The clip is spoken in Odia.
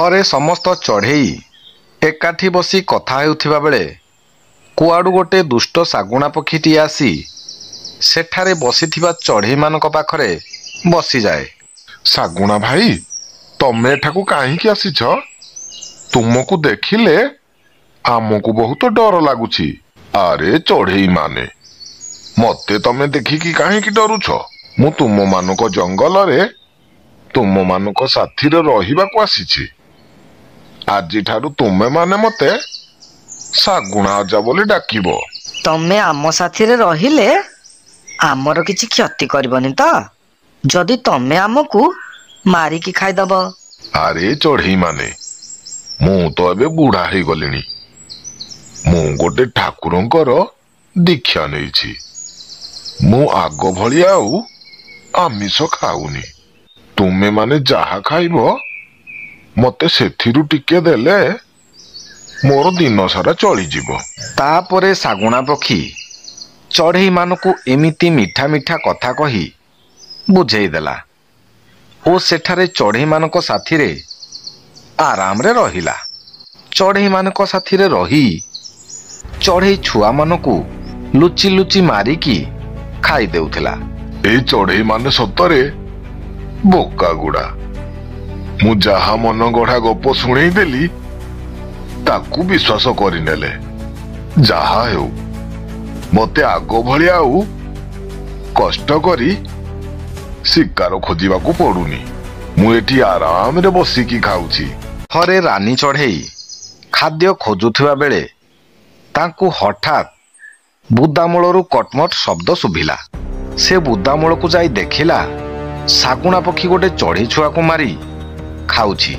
ଥରେ ସମସ୍ତ ଚଢ଼େଇ ଏକାଠି ବସି କଥା ହେଉଥିବା ବେଳେ କୁଆଡ଼ୁ ଗୋଟେ ଦୁଷ୍ଟ ଶାଗୁଣା ପକ୍ଷୀଟିଏ ଆସି ସେଠାରେ ବସିଥିବା ଚଢ଼େଇମାନଙ୍କ ପାଖରେ ବସିଯାଏ। ଶାଗୁଣା ଭାଇ, ତମେ ଏଠାକୁ କାହିଁକି ଆସିଛ? ତୁମକୁ ଦେଖିଲେ ଆମକୁ ବହୁତ ଡର ଲାଗୁଛି। ଆରେ ଚଢ଼େଇ ମାନେ, ମତେ ତମେ ଦେଖିକି କାହିଁକି ଡରୁଛ? ମୁଁ ତୁମମାନଙ୍କ ଜଙ୍ଗଲରେ ତୁମମାନଙ୍କ ସାଥିରେ ରହିବାକୁ ଆସିଛି। ଆଜିଠାରୁ ତୁମେ ମାନେ ମତେ ଶାଗୁଣା ଅଜା ବୋଲି ଡାକିବ। ତମେ ଆମ ସାଥିରେ ରହିଲେ ଆମର କିଛି କ୍ଷତି କରିବନି ତ? ଯଦି ତମେ ଆମକୁ ମାରିକି ଖାଇଦବ? ଆରେ ଚଢ଼େଇ ମାନେ, ମୁଁ ତ ଏବେ ବୁଢା ହେଇଗଲିଣି। ମୁଁ ଗୋଟେ ଠାକୁରଙ୍କର ଦୀକ୍ଷା ନେଇଛି। ମୁଁ ଆଗ ଭଳି ଆଉ ଆମିଷ ଖାଉନି। ତୁମେ ମାନେ ଯାହା ଖାଇବ ମତେ ସେଥିରୁ ଟିକେ ଦେଲେ ମୋର ଦିନ ସାରା ଚଳିଯିବ। ତାପରେ ଶାଗୁଣା ପକ୍ଷୀ ଚଢ଼େଇମାନଙ୍କୁ ଏମିତି ମିଠା ମିଠା କଥା କହି ବୁଝେଇ ଦେଲା ଓ ସେଠାରେ ଚଢ଼େଇମାନଙ୍କ ସାଥିରେ ଆରାମରେ ରହିଲା। ଚଢ଼େଇମାନଙ୍କ ସାଥିରେ ରହି ଚଢ଼େଇ ଛୁଆମାନଙ୍କୁ ଲୁଚି ଲୁଚି ମାରିକି ଖାଇ ଦେଉଥିଲା। ଏଇ ଚଢ଼େଇ ମାନେ ସତରେ ବୋକା ଗୁଡା। ମୁଁ ଯାହା ମନ ଗଢା ଗପ ଶୁଣେଇ ଦେଲି ତାକୁ ବିଶ୍ୱାସ କରିନେଲେ। ଯାହା ହେଉ, ମତେ ଆଗ ଭଳି ଆଉ କଷ୍ଟ କରି ଶିକାର ଖୋଜିବାକୁ ପଡୁନି। ମୁଁ ଏଠି ଆରାମରେ ବସିକି ଖାଉଛି। ଥରେ ରାନୀ ଚଢ଼େଇ ଖାଦ୍ୟ ଖୋଜୁଥିବା ବେଳେ ତାଙ୍କୁ ହଠାତ୍ ବୁଦାମୂଳରୁ କଟମଟ ଶବ୍ଦ ଶୁଭିଲା। ସେ ବୁଦାମୂଳକୁ ଯାଇ ଦେଖିଲା ଶାଗୁଣା ପକ୍ଷୀ ଗୋଟେ ଚଢ଼େଇ ଛୁଆକୁ ମାରି ଖାଉଛି।